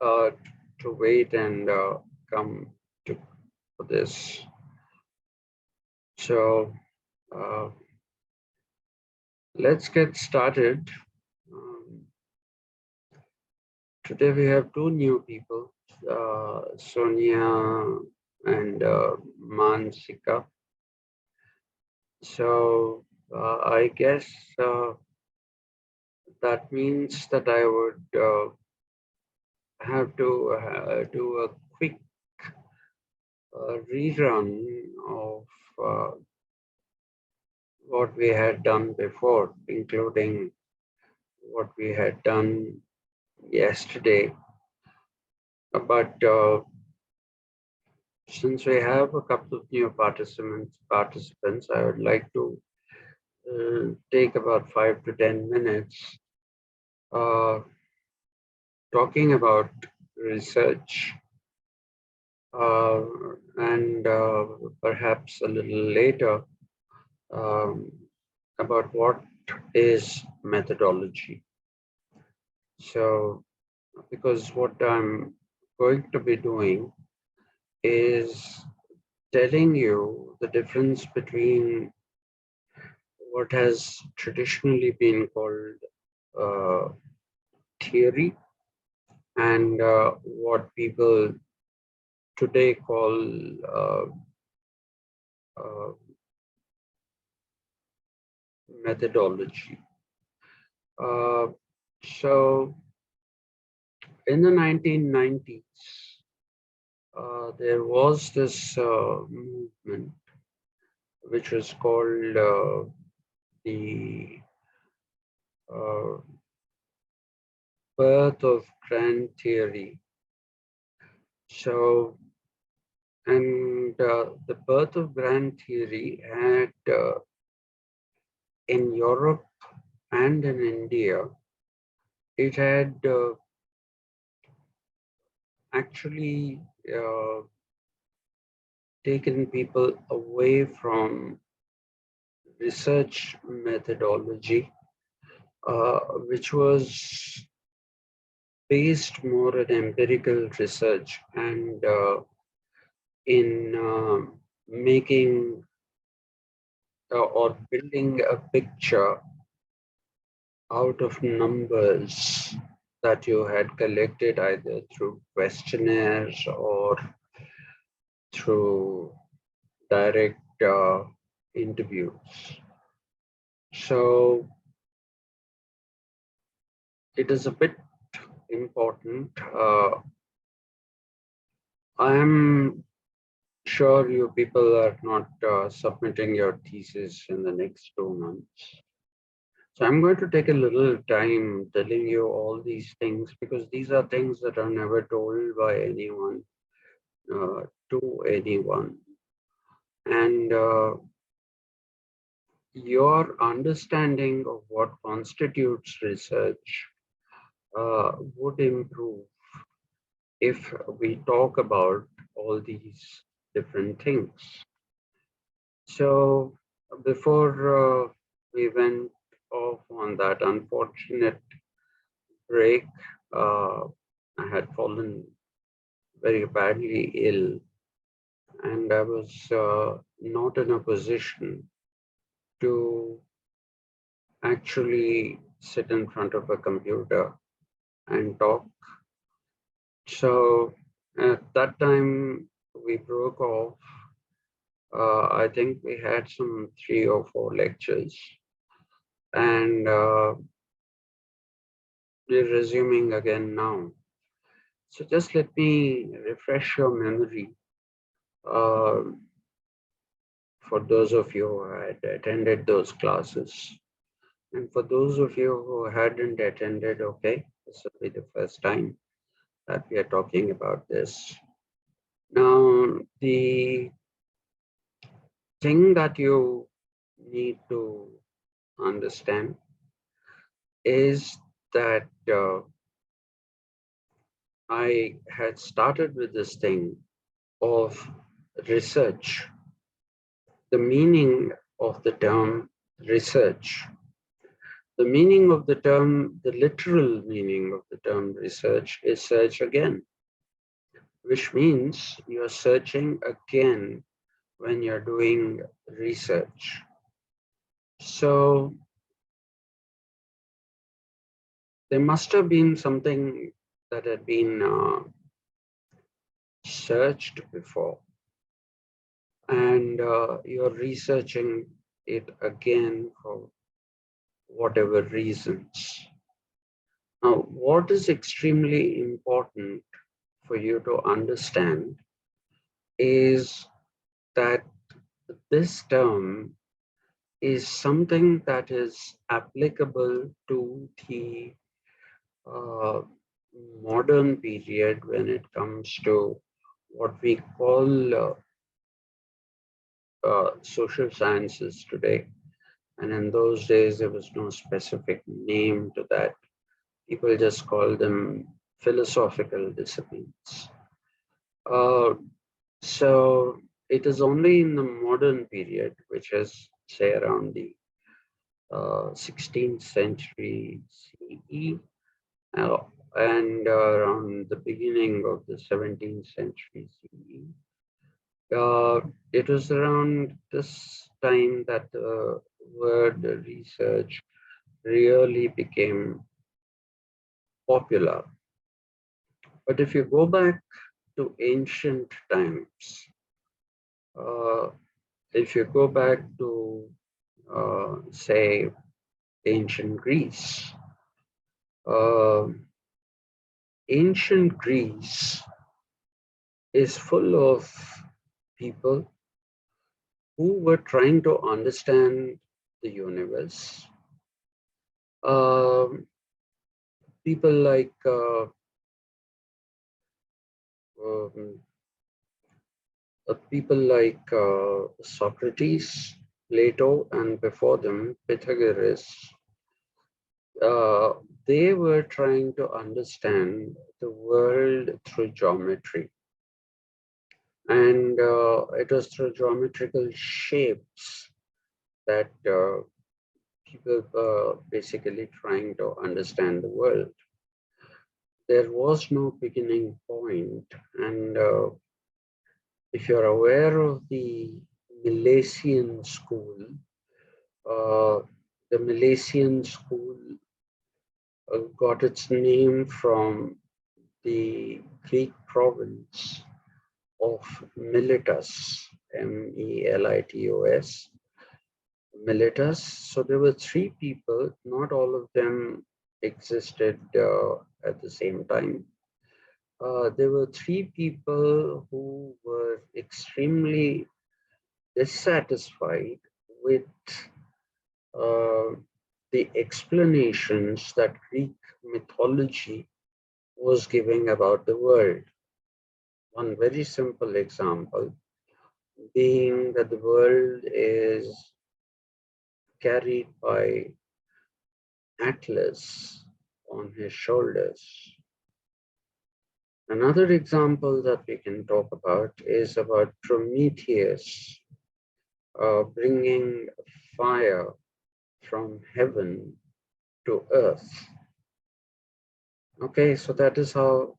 uh, to wait and come to this. So uh, let's get started. Um, Today we have two new people, Sonia and Mansika. So I guess that means that I would have to do a quick rerun of uh, what we had done before, including what we had done yesterday. But since we have a couple of new participants, I would like to take about 5 to 10 minutes uh, talking about research uh, and perhaps a little later um, about what is methodology. So, because what I'm going to be doing is telling you the difference between what has traditionally been called uh, theory and what people today call uh, methodology. Uh, so, in the 1990s, there was this movement which was called the uh, birth of grand theory. So, and the birth of grand theory had in Europe and in India, it had actually taken people away from research methodology, which was based more on empirical research and in making or building a picture out of numbers that you had collected either through questionnaires or through direct interviews. So it is a bit important. I am sure you people are not submitting your thesis in the next 2 months. So I'm going to take a little time telling you all these things because these are things that are never told by anyone to anyone. And your understanding of what constitutes research would improve if we talk about all these different things. So before we went off on that unfortunate break, uh, I had fallen very badly ill and I was not in a position to actually sit in front of a computer and talk. So at that time we broke off. I think we had some 3 or 4 lectures and we're resuming again now. So just let me refresh your memory uh, for those of you who had attended those classes. And for those of you who hadn't attended, okay, this will be the first time that we are talking about this. Now, the thing that you need to understand is that I had started with this thing of research. The meaning of the term research The meaning of the term, the literal meaning of the term research is search again, which means you're searching again when you're doing research. So there must have been something that had been searched before, and you're researching it again for whatever reasons. Now, what is extremely important for you to understand is that this term is something that is applicable to the uh, modern period when it comes to what we call social sciences today. And in those days, there was no specific name to that. People just call them philosophical disciplines. Uh, so it is only in the modern period, which is say around the 16th century CE uh, and around the beginning of the 17th century CE. It was around this time that the word research really became popular. But if you go back to ancient times, uh, if you go back to, say, ancient Greece, uh, ancient Greece is full of people who were trying to understand the universe. Um, People like um, Socrates, Plato, and before them, Pythagoras. Uh, they were trying to understand the world through geometry. And it was through geometrical shapes that people basically trying to understand the world. There was no beginning point, and if you're aware of the Milesian school, uh, the Milesian school got its name from the Greek province of Miletus, Melitos, Miletus. So there were three people, not all of them existed at the same time. There were three people who were extremely dissatisfied with uh, the explanations that Greek mythology was giving about the world. One very simple example being that the world is carried by Atlas on his shoulders. Another example that we can talk about is about Prometheus bringing fire from heaven to earth. Okay, so that is how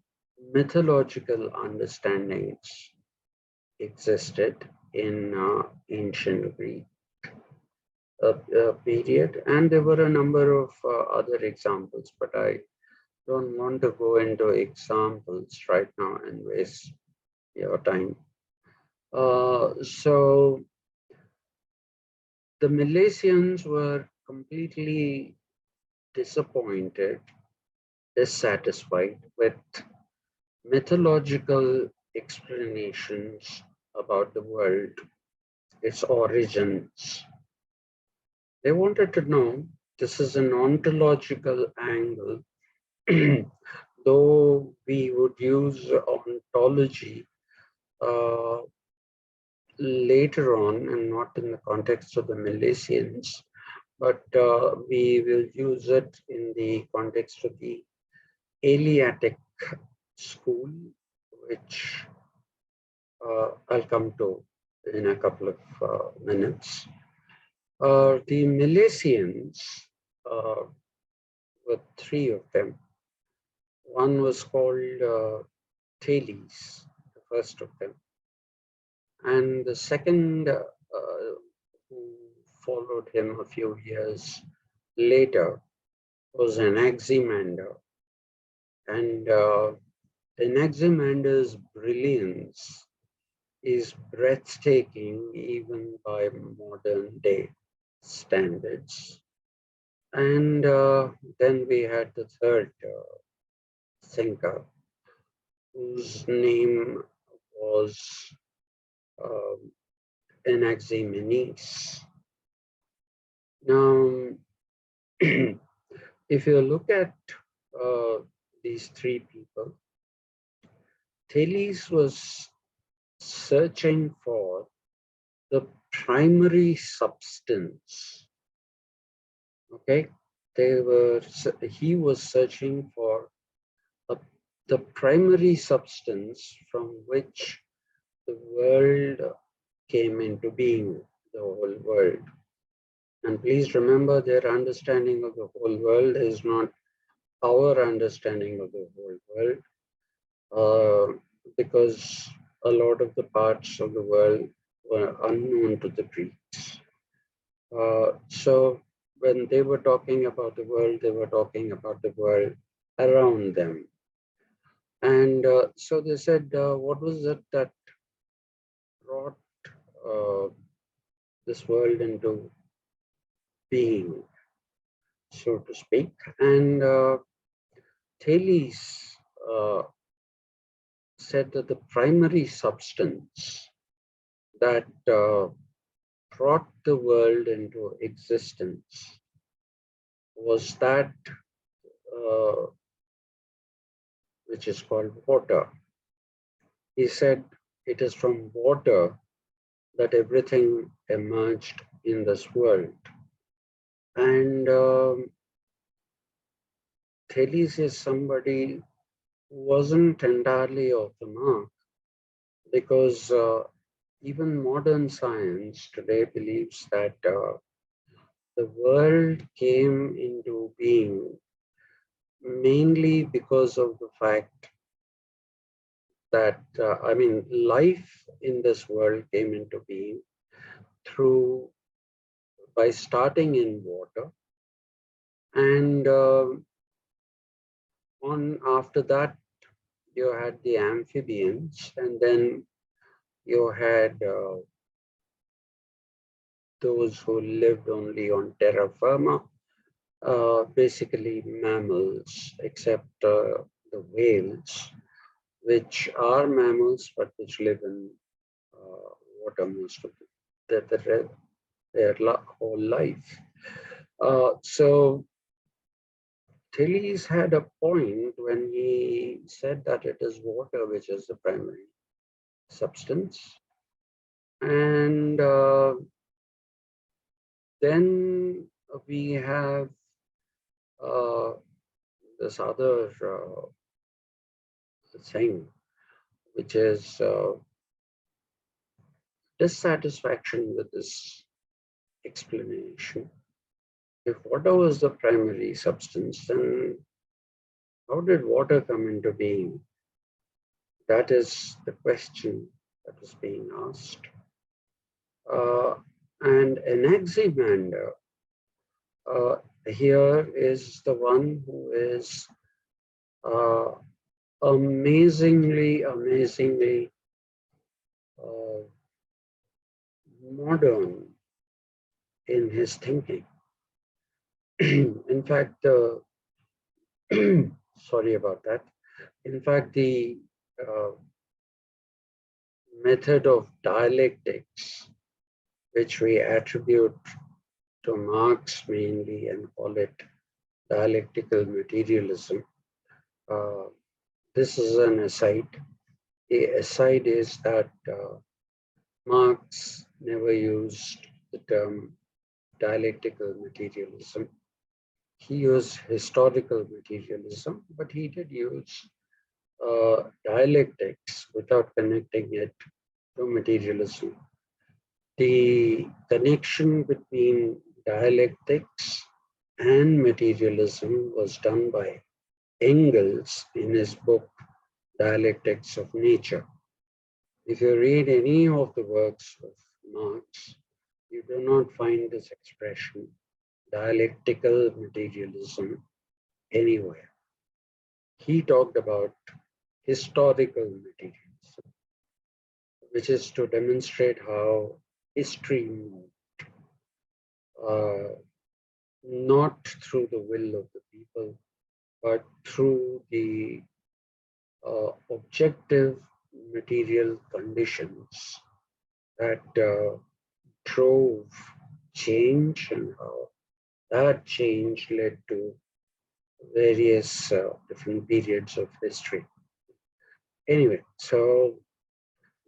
mythological understandings existed in ancient Greek period, and there were a number of other examples, but I don't want to go into examples right now and waste your time. So the Milesians were completely disappointed, dissatisfied with mythological explanations about the world, its origins. They wanted to know, this is an ontological angle, though we would use ontology uh, later on and not in the context of the Milesians, but we will use it in the context of the Eleatic school, which I'll come to in a couple of minutes. The Milesians uh, with three of them. One was called Thales, the first of them. And the second, who followed him a few years later, was Anaximander. And Anaximander's brilliance is breathtaking even by modern day standards. And then we had the third thinker, whose name was Anaximenes. Now, if you look at these three people, Thales was searching for the primary substance. Okay, he was searching for the primary substance from which the world came into being, the whole world. And please remember, their understanding of the whole world is not our understanding of the whole world, because a lot of the parts of the world were unknown to the Greeks. So when they were talking about the world, they were talking about the world around them. And so they said, what was it that brought uh, this world into being, so to speak? And Thales said that the primary substance that brought the world into existence was that which is called water. He said it is from water that everything emerged in this world. And Thales is somebody who wasn't entirely off the mark, because even modern science today believes that the world came into being mainly because of the fact that, life in this world came into being by starting in water. And after that, you had the amphibians, and then you had those who lived only on terra firma, basically mammals, except the whales, which are mammals but which live in water most of their whole life. So Thales had a point when he said that it is water which is the primary substance. And then we have this other thing, which is dissatisfaction with this explanation. If water was the primary substance, then how did water come into being? That is the question that is being asked. And Anaximander here is the one who is uh, amazingly modern in his thinking. In fact, sorry about that. In fact, the method of dialectics, which we attribute to Marx mainly and call it dialectical materialism, this is an aside. The aside is that Marx never used the term dialectical materialism. He used historical materialism, but he did use dialectics without connecting it to materialism. The connection between dialectics and materialism was done by Engels in his book Dialectics of Nature. If you read any of the works of Marx, you do not find this expression, dialectical materialism, anywhere. He talked about historical materialism, which is to demonstrate how history moved, uh, not through the will of the people, but through the objective material conditions that drove change and how that change led to various different periods of history. Anyway, so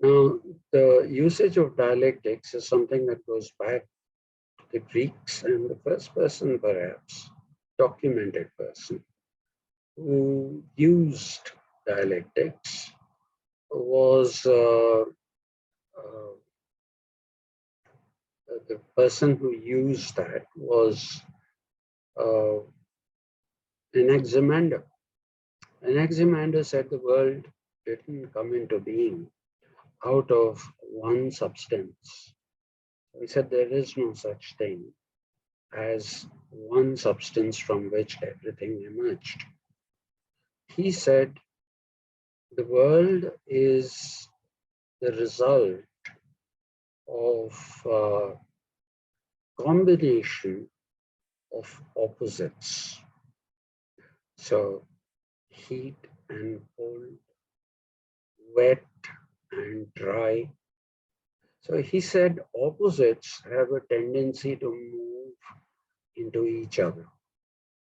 now the usage of dialectics is something that goes back to the Greeks, and the first person, perhaps, documented person who used dialectics was the person who used that was uh, Anaximander. Anaximander said the world didn't come into being out of one substance. He said there is no such thing as one substance from which everything emerged. He said the world is the result of combination of opposites. So heat and cold, wet and dry. So he said opposites have a tendency to move into each other.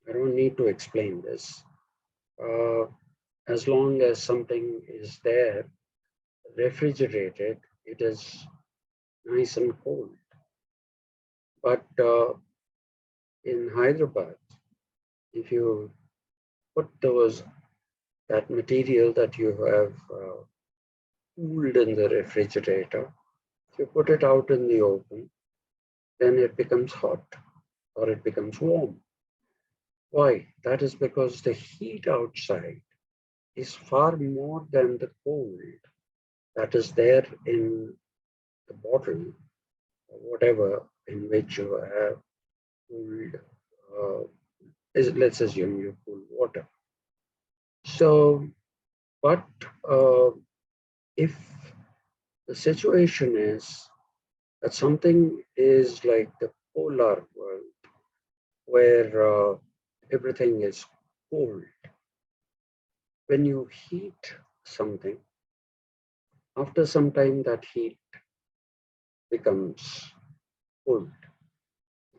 I don't need to explain this. Uh, as long as something is there, refrigerated, it is nice and cold. But in Hyderabad, if you put that material that you have cooled in the refrigerator, if you put it out in the open, then it becomes hot or it becomes warm. Why? That is because the heat outside is far more than the cold that is there in the bottle or whatever in which you have cooled, let's assume you cool water. So, but if the situation is that something is like the polar world where everything is cold, when you heat something, after some time that heat becomes cold.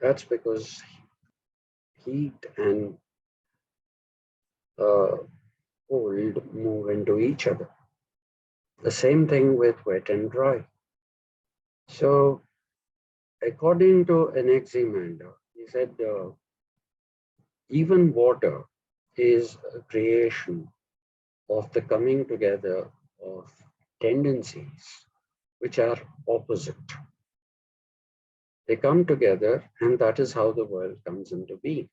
That's because heat and uh, cold move into each other. The same thing with wet and dry. So, according to Anaximander, he said even water is a creation of the coming together of tendencies which are opposite. They come together, and that is how the world comes into being.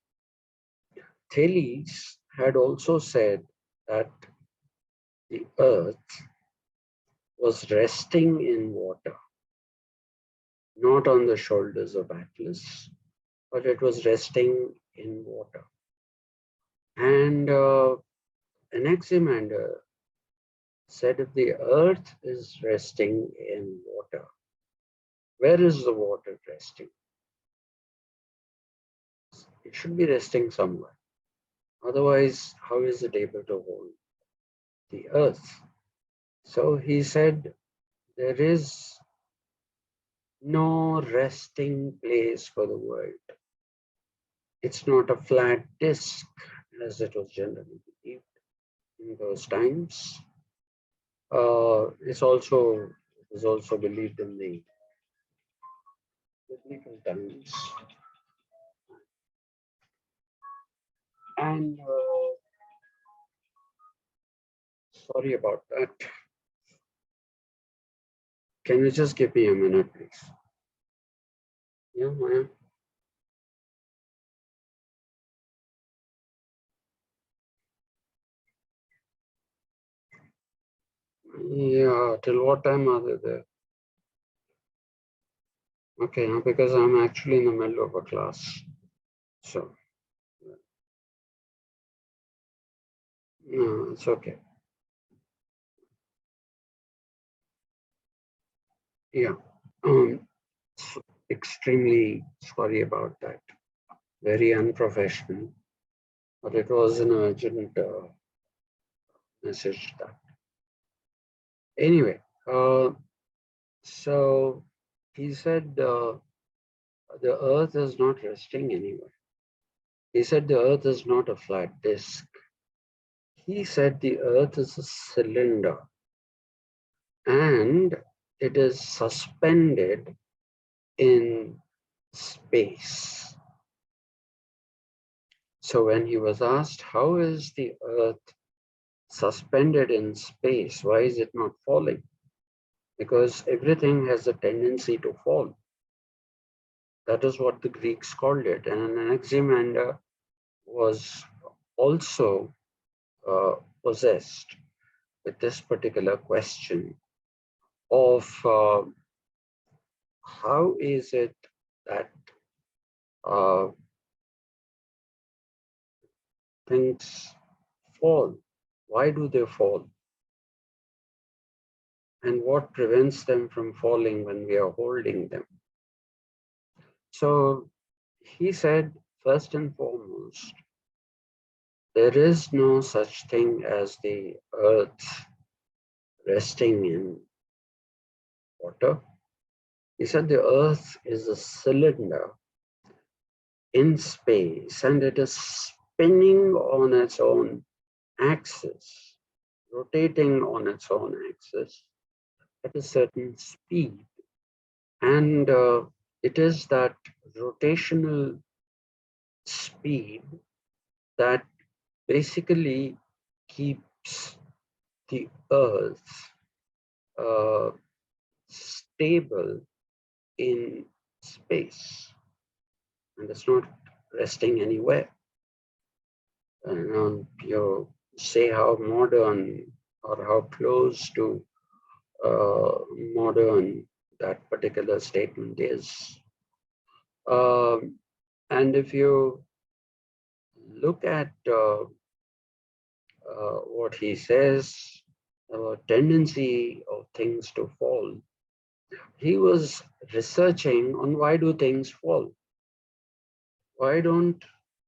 Thales had also said that the earth was resting in water, not on the shoulders of Atlas, but it was resting in water. And Anaximander said if the earth is resting in water, where is the water resting? It should be resting somewhere. Otherwise, how is it able to hold the earth? So he said there is no resting place for the world. It's not a flat disk as it was generally believed in those times. It's also believed in the biblical times. And sorry about that. Can you just give me a minute, please? Yeah, Maya. Yeah, till what time are they there? Okay, now because I'm actually in the middle of a class. So, no, it's okay. Yeah. Extremely sorry about that. Very unprofessional, but it was an urgent message that. Anyway, so he said the earth is not resting anywhere. He said the earth is not a flat disk. He said the earth is a cylinder and it is suspended in space. So when he was asked, how is the earth suspended in space? Why is it not falling? Because everything has a tendency to fall. That is what the Greeks called it. And Anaximander was also possessed with this particular question of how is it that uh, things fall? Why do they fall? And what prevents them from falling when we are holding them? So he said, first and foremost, there is no such thing as the earth resting in water. He said the earth is a cylinder in space and it is spinning on its own axis, rotating on its own axis at a certain speed. And it is that rotational speed that basically keeps the earth uh, stable in space and it's not resting anywhere. And you say how modern or how close to modern that particular statement is. And if you look at what he says about tendency of things to fall, he was researching on why do things fall? Why don't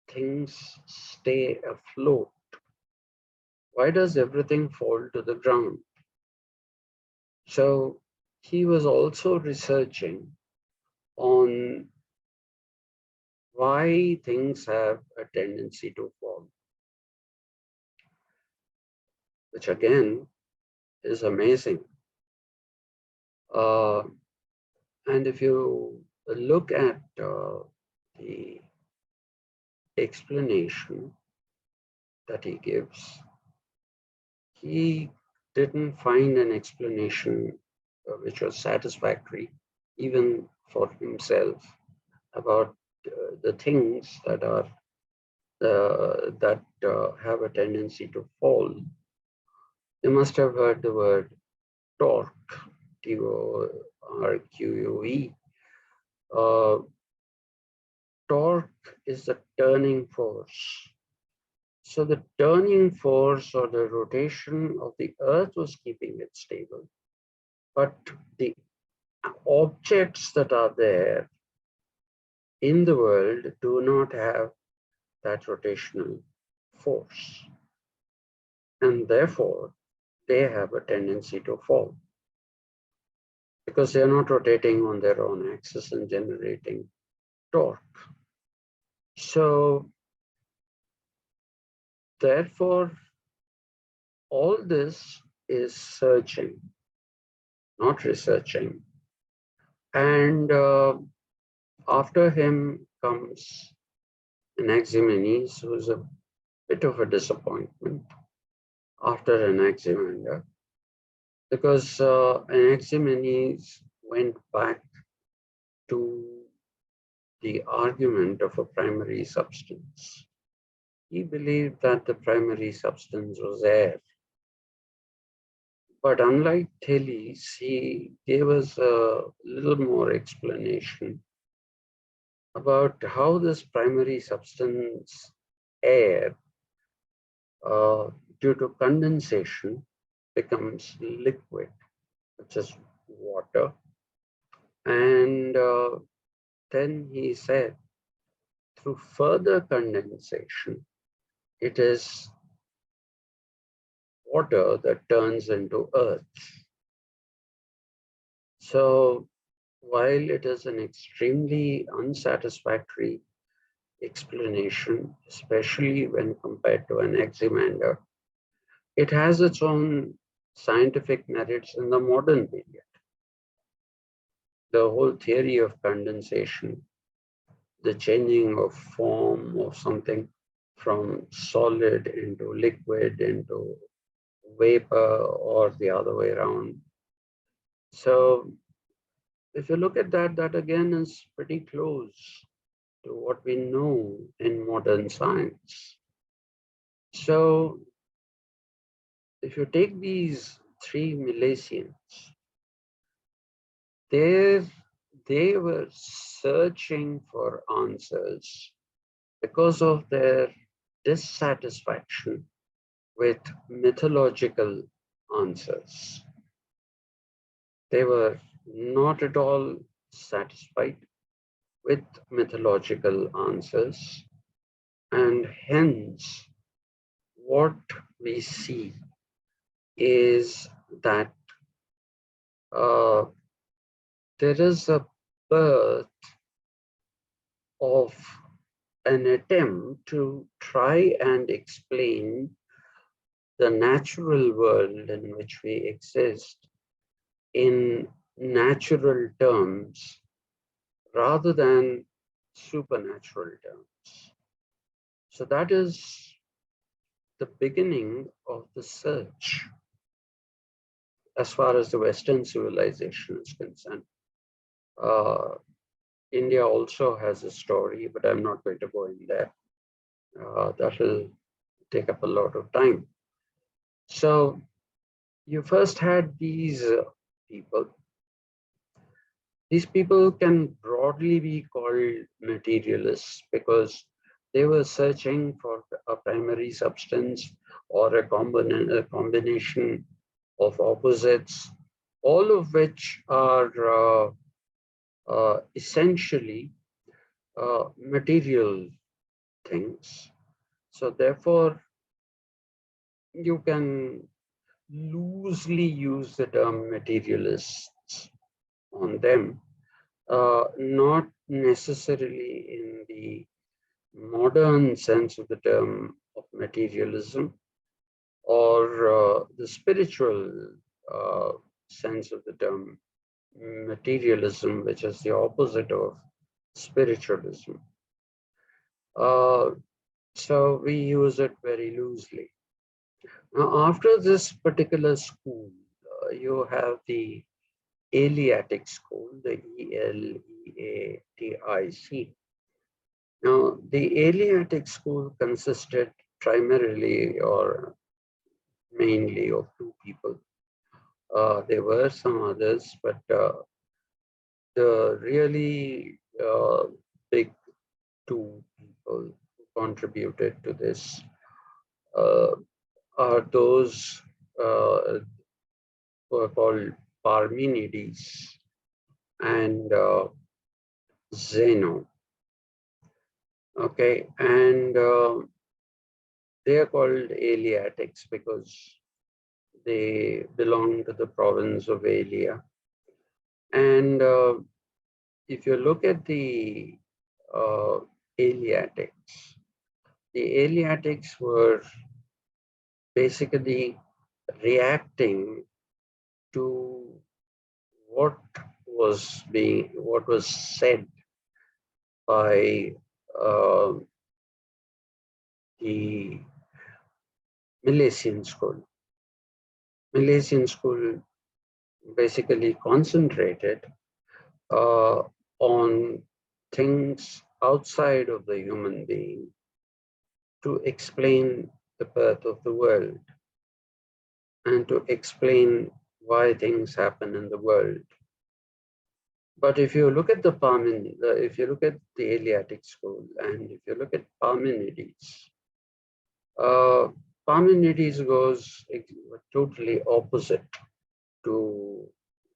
things stay afloat? Why does everything fall to the ground? So he was also researching on why things have a tendency to fall, which again is amazing. Uh, and if you look at the explanation that he gives, he didn't find an explanation which was satisfactory, even for himself, about the things that are have a tendency to fall. You must have heard the word torque, Torque. Torque is the turning force. So the turning force or the rotation of the earth was keeping it stable. But the objects that are there in the world do not have that rotational force. And therefore, they have a tendency to fall because they are not rotating on their own axis and generating torque. So therefore, all this is searching, not researching. And after him comes Anaximenes, who is a bit of a disappointment after Anaximander, because Anaximenes went back to the argument of a primary substance. He believed that the primary substance was air. But unlike Thales, he gave us a little more explanation about how this primary substance, air, uh, due to condensation, becomes liquid, which is water. And then he said, through further condensation, it is water that turns into earth. So while it is an extremely unsatisfactory explanation, especially when compared to Anaximander, it has its own scientific merits in the modern period. The whole theory of condensation, the changing of form of something from solid into liquid into vapor or the other way around. So if you look at that, that again is pretty close to what we know in modern science. So if you take these three Milesians, they they were searching for answers because of their dissatisfaction with mythological answers. They were not at all satisfied with mythological answers, and hence what we see is that uh, there is a birth of an attempt to try and explain the natural world in which we exist in natural terms rather than supernatural terms. So that is the beginning of the search as far as the Western civilization is concerned. Uh, India also has a story, but I'm not going to go in there. That will take up a lot of time. So you first had these people. These people can broadly be called materialists because they were searching for a primary substance or a combination of opposites, all of which are essentially material things. So therefore, you can loosely use the term materialists on them, not necessarily in the modern sense of the term of materialism or the spiritual sense of the term materialism, which is the opposite of spiritualism. So we use it very loosely. Now, after this particular school, you have the Eleatic school, the Eleatic. Now, the Eleatic school consisted primarily or mainly of two people. There were some others, but the really big two people who contributed to this uh, are those who are called Parmenides and Zeno. Okay, and they are called Eleatics because they belong to the province of Elia. And if you look at the uh, Eleatics, the Eleatics were basically reacting to what what was said by uh, the Milesian school. Milesian school basically concentrated on things outside of the human being to explain the birth of the world. and to explain why things happen in the world. But if you look at if you look at the Eleatic school, and if you look at Parmenides, uh, Parmenides goes totally opposite to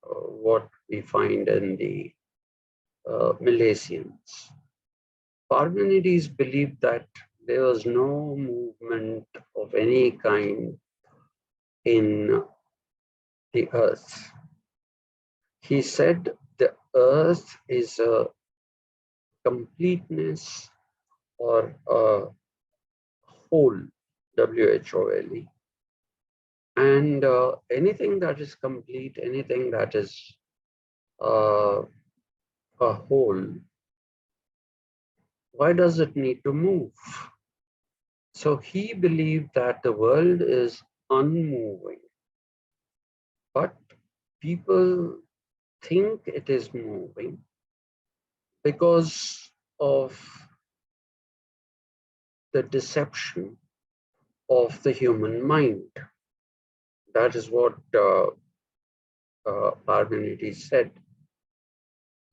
what we find in the Milesians. Parmenides believed that there was no movement of any kind in the earth. He said the earth is a completeness or a whole, WHOLE, and anything that is complete, anything that is uh, a whole, why does it need to move? So he believed that the world is unmoving, but people think it is moving because of the deception of the human mind. That is what Parmenides said.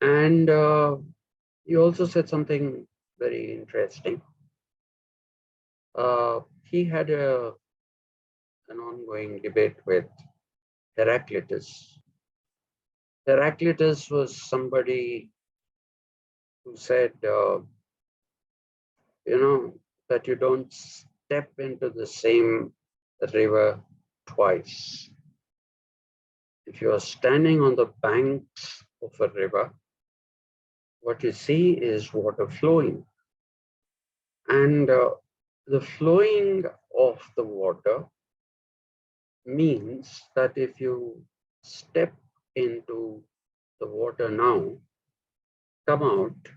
And he also said something very interesting. He had an ongoing debate with Heraclitus. Heraclitus was somebody who said, that you don't step into the same river twice. If you are standing on the banks of a river, what you see is water flowing. And the flowing of the water means that if you step into the water now, come out,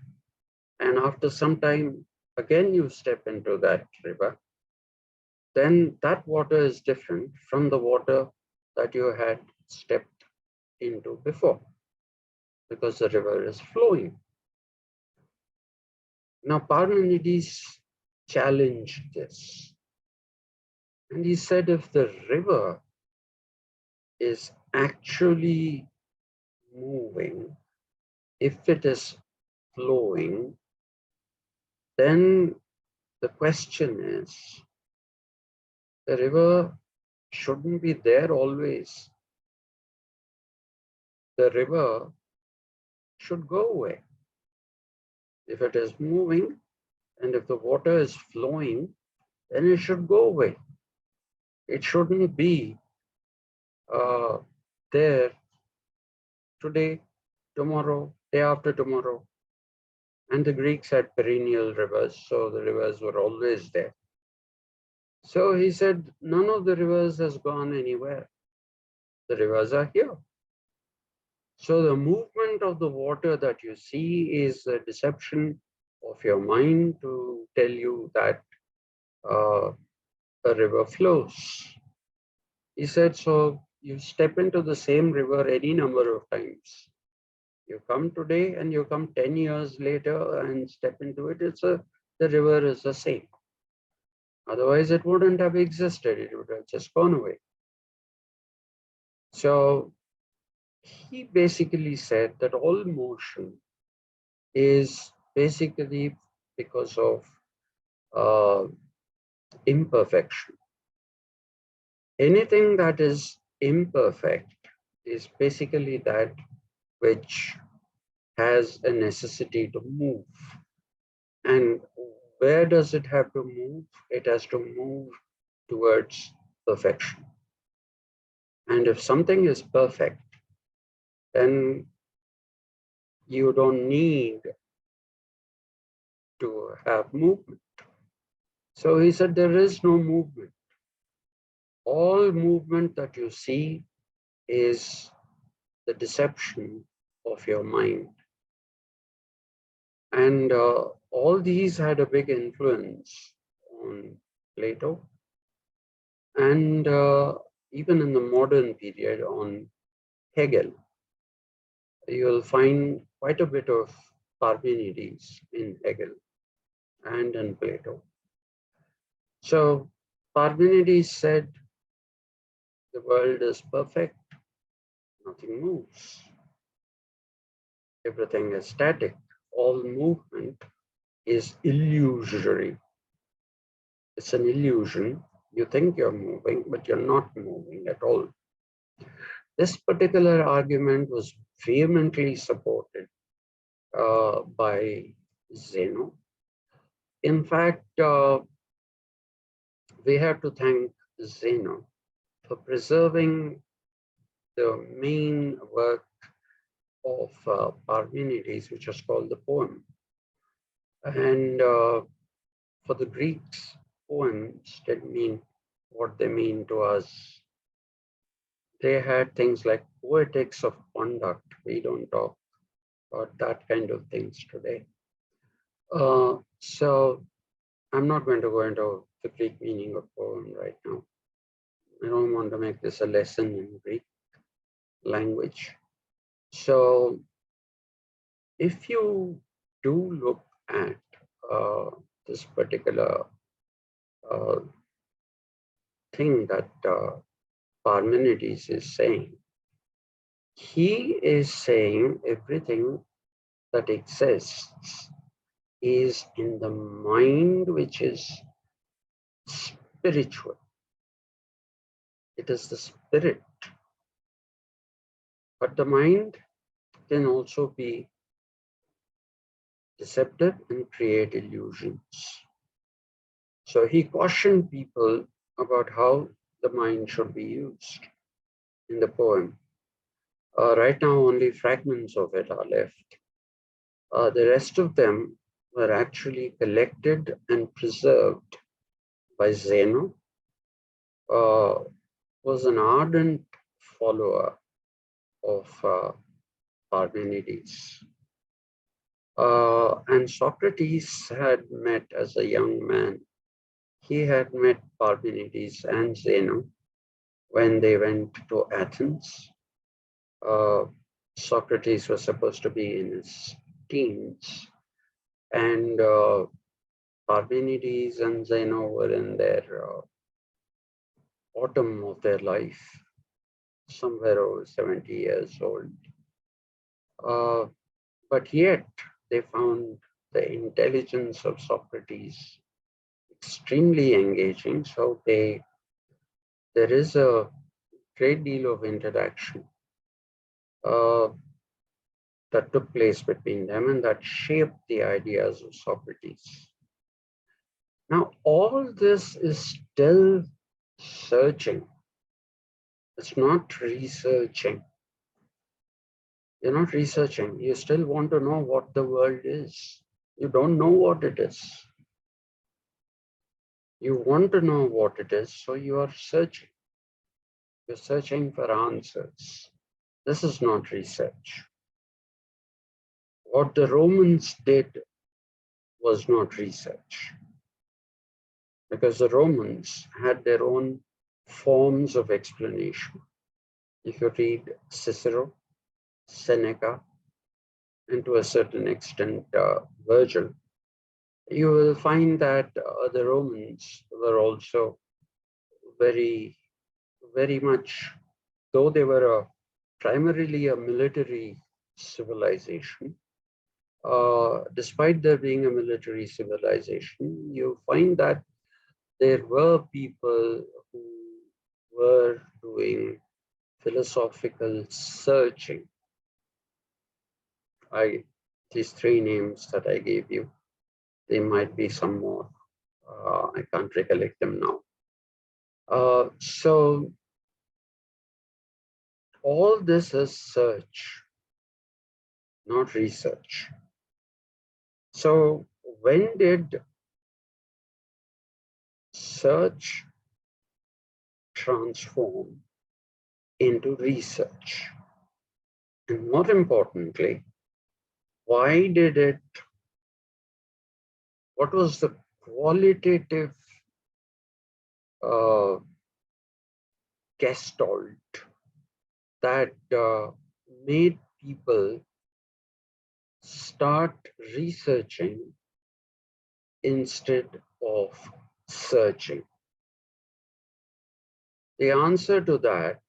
and after some time, again you step into that river, then that water is different from the water that you had stepped into before, because the river is flowing. Now, Parmenides challenged this. And he said, if the river is actually moving, if it is flowing, then the question is, the river shouldn't be there always. The river should go away. If it is moving and if the water is flowing, then it should go away. It shouldn't be there today, tomorrow, day after tomorrow. And the Greeks had perennial rivers, so the rivers were always there. So he said, none of the rivers has gone anywhere. The rivers are here. So the movement of the water that you see is a deception of your mind to tell you that a river flows. He said, so you step into the same river any number of times. You come today and you come 10 years later and step into it, the river is the same. Otherwise, it wouldn't have existed. It would have just gone away. So he basically said that all motion is basically because of imperfection. Anything that is imperfect is basically that which has a necessity to move. And where does it have to move? It has to move towards perfection. And if something is perfect, then you don't need to have movement. So he said, there is no movement. All movement that you see is the deception of your mind. And all these had a big influence on Plato, and even in the modern period on Hegel. You'll find quite a bit of Parmenides in Hegel and in Plato. So Parmenides said The world is perfect, nothing moves. Everything is static. All movement is illusory. It's an illusion. You think you're moving, but you're not moving at all. This particular argument was vehemently supported by Zeno. In fact, we have to thank Zeno for preserving the main work of Parmenides, which is called the poem. And for the Greeks, poems didn't mean what they mean to us. They had things like poetics of conduct. We don't talk about that kind of things today. So I'm not going to go into the Greek meaning of poem right now. I don't want to make this a lesson in Greek language. So if you do look at this particular uh, thing that Parmenides is saying, he is saying everything that exists is in the mind, which is spiritual. It is the spirit. But the mind can also be deceptive and create illusions. So he cautioned people about how the mind should be used in the poem. Right now, only fragments of it are left. The rest of them were actually collected and preserved by Zeno, was an ardent follower of Parmenides. And Socrates had met as a young man. He had met Parmenides and Zeno when they went to Athens. Socrates was supposed to be in his teens, and Parmenides and Zeno were in their autumn of their life, somewhere over 70 years old. But yet they found the intelligence of Socrates extremely engaging. So there is a great deal of interaction that took place between them and that shaped the ideas of Socrates. Now, all this is still searching. It's not researching. You're not researching. You still want to know what the world is. You don't know what it is. You want to know what it is, so you are searching. You're searching for answers. This is not research. What the Romans did was not research, because the Romans had their own forms of explanation. If you read Cicero, Seneca, and to a certain extent Virgil, you will find that the Romans were also very, very much, though they were primarily a military civilization, despite there being a military civilization, you find that there were people who were doing philosophical searching. These three names that I gave you, there might be some more. I can't recollect them now. So all this is search, not research. So when did search transform into research? And more importantly, why did it, what was the qualitative gestalt that made people start researching instead of searching? The answer to that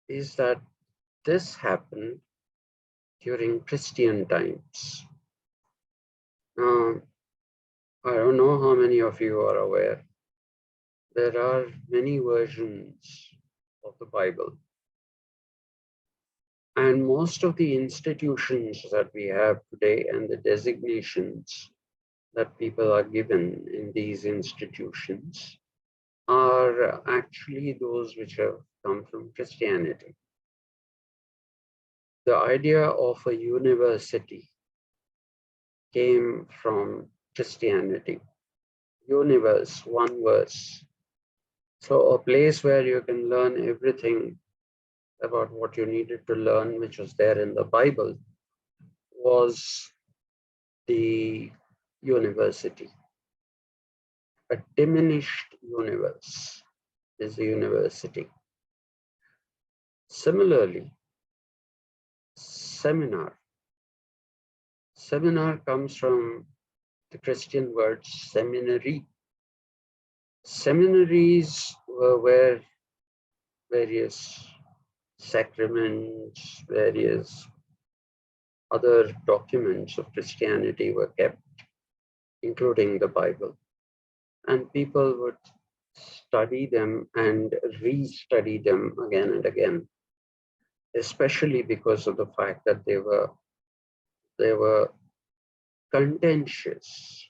is that this happened during Christian times. Now, I don't know how many of you are aware. There are many versions of the Bible. And most of the institutions that we have today and the designations that people are given in these institutions are actually those which have come from Christianity. The idea of a university came from Christianity. Universe, one verse. So a place where you can learn everything about what you needed to learn, which was there in the Bible, was the university. A diminished universe is the university. Similarly, seminar. Seminar comes from the Christian word seminary. Seminaries were where various sacraments, various other documents of Christianity were kept, including the Bible. And people would study them and re-study them again and again, especially because of the fact that they were contentious,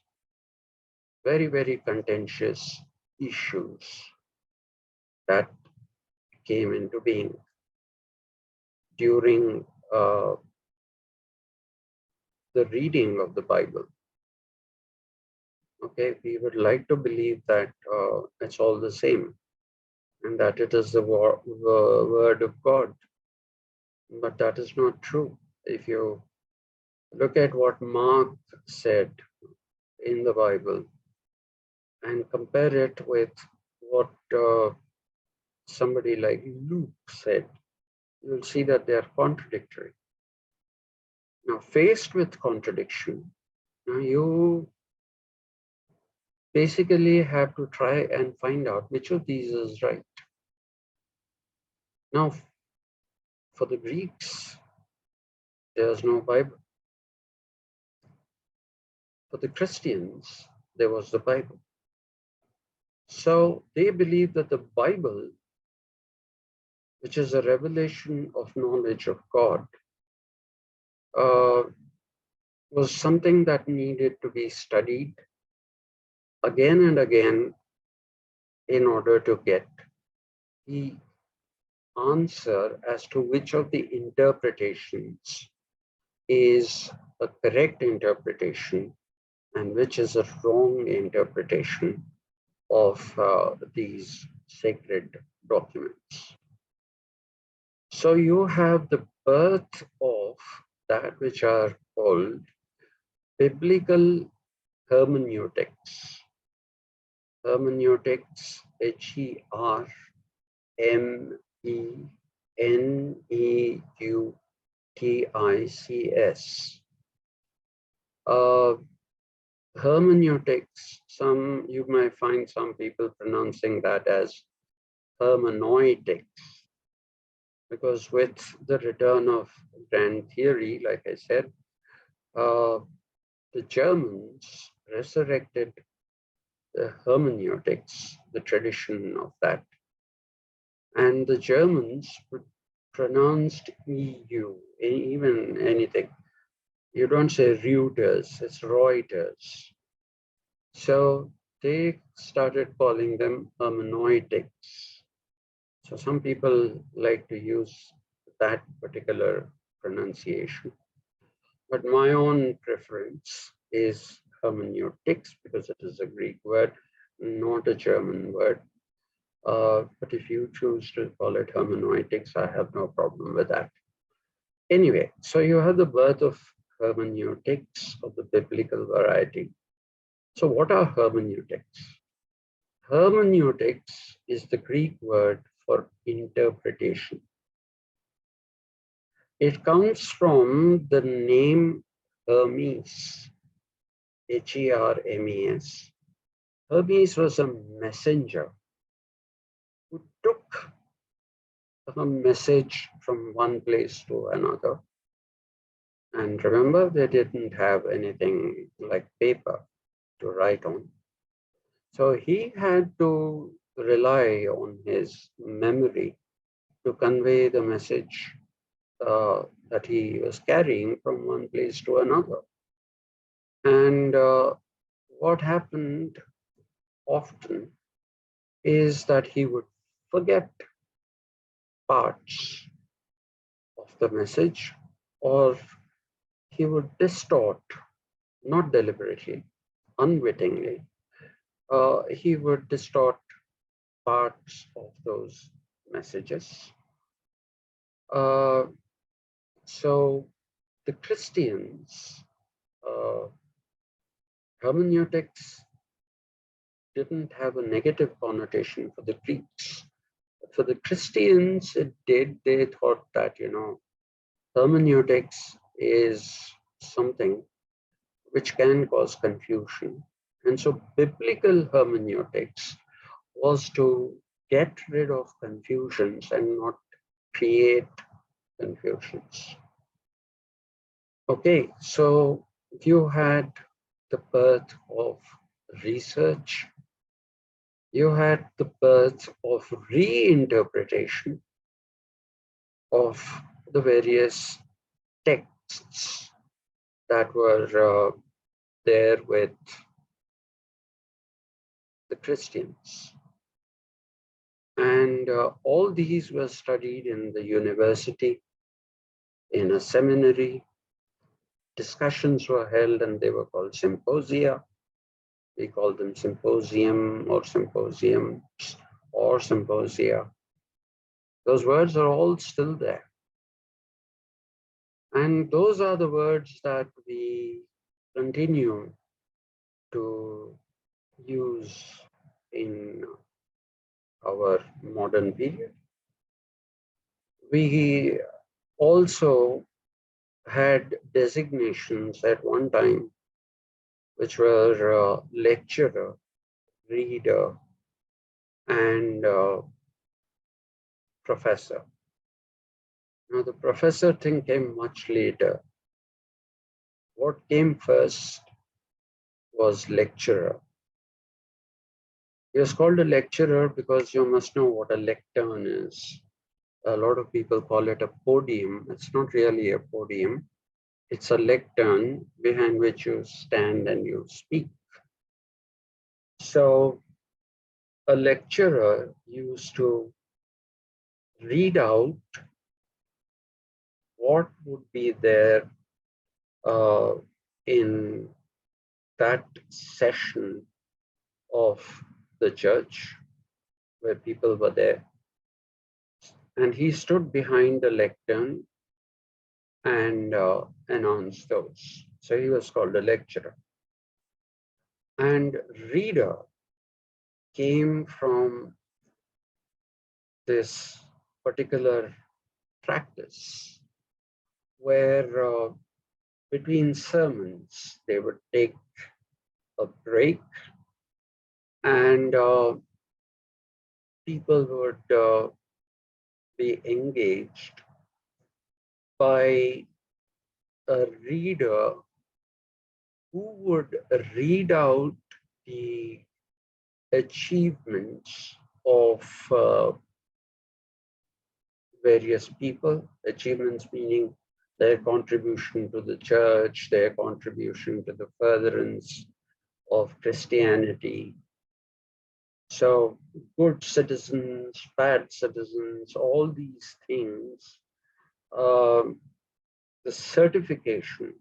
very, very contentious issues that came into being during the reading of the Bible. Okay, we would like to believe that it's all the same and that it is the word of God, but that is not true. If you look at what Mark said in the Bible and compare it with what somebody like Luke said, you'll see that they are contradictory. Now, faced with contradiction, you basically have to try and find out which of these is right. Now, for the Greeks, there's no Bible. For the Christians, there was the Bible. So they believe that the Bible, which is a revelation of knowledge of God, was something that needed to be studied again and again in order to get the answer as to which of the interpretations is a correct interpretation and which is a wrong interpretation of these sacred documents. So you have the birth of that which are called biblical hermeneutics. Hermeneutics, Hermeneutics. Hermeneutics, you might find some people pronouncing that as hermeneutics, because with the return of grand theory, like I said, the Germans resurrected the hermeneutics, the tradition of that. And the Germans pronounced EU, even anything. You don't say Reuters, it's Reuters. So they started calling them hermeneutics. So some people like to use that particular pronunciation. But my own preference is hermeneutics because it is a Greek word, not a German word. But if you choose to call it hermeneutics, I have no problem with that. Anyway, so you have the birth of hermeneutics of the biblical variety. So what are hermeneutics? Hermeneutics is the Greek word for interpretation. It comes from the name Hermes, Hermes. Hermes was a messenger who took a message from one place to another. And remember, they didn't have anything like paper to write on. So he had to rely on his memory to convey the message that he was carrying from one place to another. And what happened often is that he would forget parts of the message, or he would distort, not deliberately, unwittingly, he would distort parts of those messages. Uh, so the Christians, uh, hermeneutics didn't have a negative connotation for the Greeks. For the Christians, it did. They thought that, hermeneutics is something which can cause confusion. And so biblical hermeneutics was to get rid of confusions and not create confusions. Okay, so you had the birth of research, you had the birth of reinterpretation of the various texts that were there with the Christians. And all these were studied in the university, in a seminary. Discussions were held and they were called symposia. We call them symposium or symposiums or symposia. Those words are all still there. And those are the words that we continue to use in our modern period. We also had designations at one time, which were lecturer, reader, and professor. Now, the professor thing came much later. What came first was lecturer. He was called a lecturer because you must know what a lectern is. A lot of people call it a podium. It's not really a podium. It's a lectern behind which you stand and you speak. So a lecturer used to read out what would be there in that session of the church where people were there. And he stood behind the lectern and announced those. So he was called a lecturer. And reader came from this particular practice where between sermons they would take a break and people would be engaged by a reader who would read out the achievements of various people, achievements meaning their contribution to the church, their contribution to the furtherance of Christianity. So good citizens, bad citizens, all these things, the certification,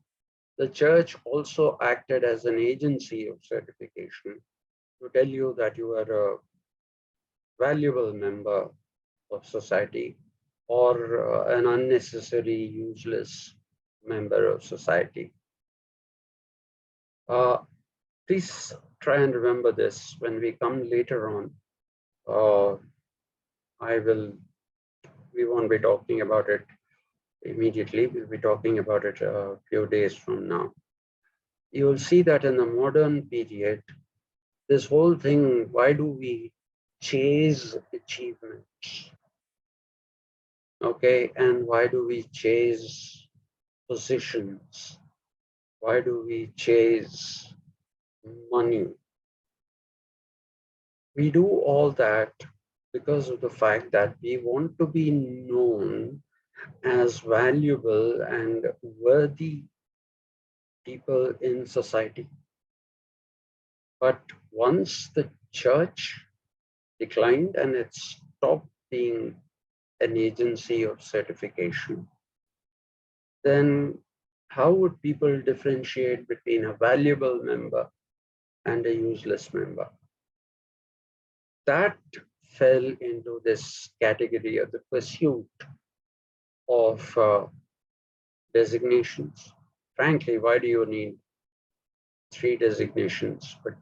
the church also acted as an agency of certification to tell you that you are a valuable member of society or an unnecessary, useless member of society. Please try and remember this when we come later on. We won't be talking about it immediately. We'll be talking about it a few days from now. You will see that in the modern period, this whole thing, why do we chase achievements? Okay, and why do we chase positions? Why do we chase money? We do all that because of the fact that we want to be known as valuable and worthy people in society. But once the church declined and it stopped being an agency of certification, then how would people differentiate between a valuable member and a useless member? That fell into this category of the pursuit of designations. Frankly, why do you need 3 designations? But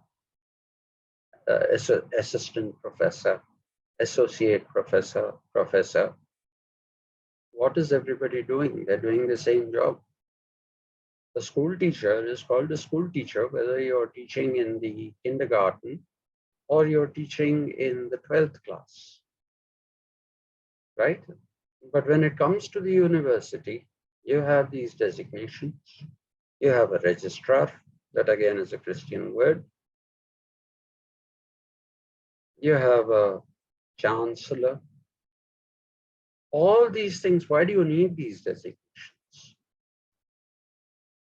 assistant professor, associate professor, professor. What is everybody doing? They're doing the same job. The school teacher is called a school teacher, whether you're teaching in the kindergarten or you're teaching in the 12th class, right? But when it comes to the university, you have these designations. You have a registrar, that again is a Christian word. You have a chancellor. All these things, why do you need these designations?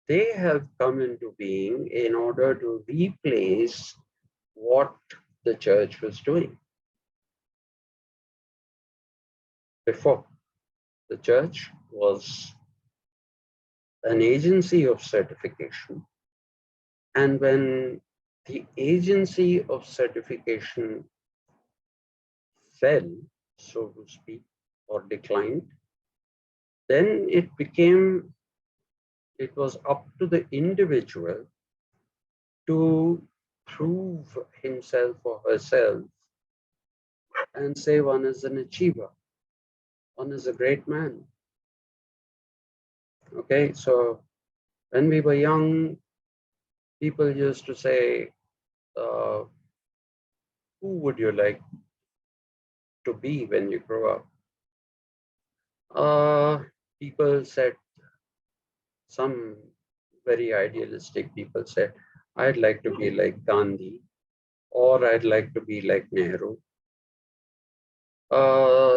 They have come into being in order to replace what the church was doing before. The church was an agency of certification. And when the agency of certification fell, so to speak, or declined, then it was up to the individual to prove himself or herself and say one is an achiever, one is a great man. Okay, so when we were young, people used to say, who would you like to be when you grow up? People said, some very idealistic people said, I'd like to be like Gandhi, or I'd like to be like Nehru.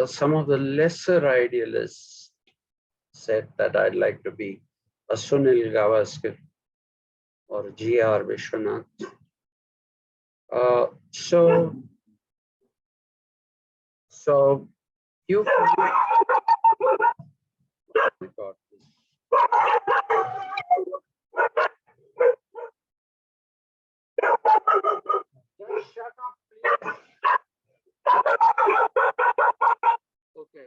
Some of the lesser idealists said that I'd like to be a Sunil Gavaskar or G.R. Vishwanath. So you, oh my God, just shut up, please. Okay.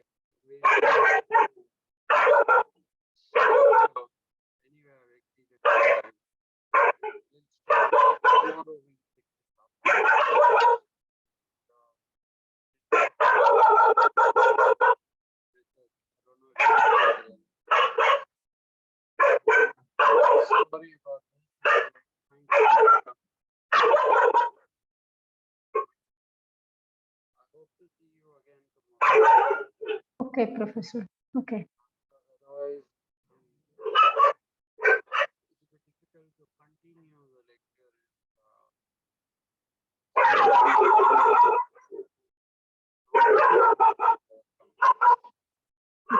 Anyway, I've exceeded my time. Tomorrow we pick this up. Sorry about this. I hope to see you again tomorrow. Okay, Professor. Okay. Otherwise, it will be difficult to continue the lecture.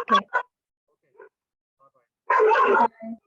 Okay. Okay. Bye-bye. Bye.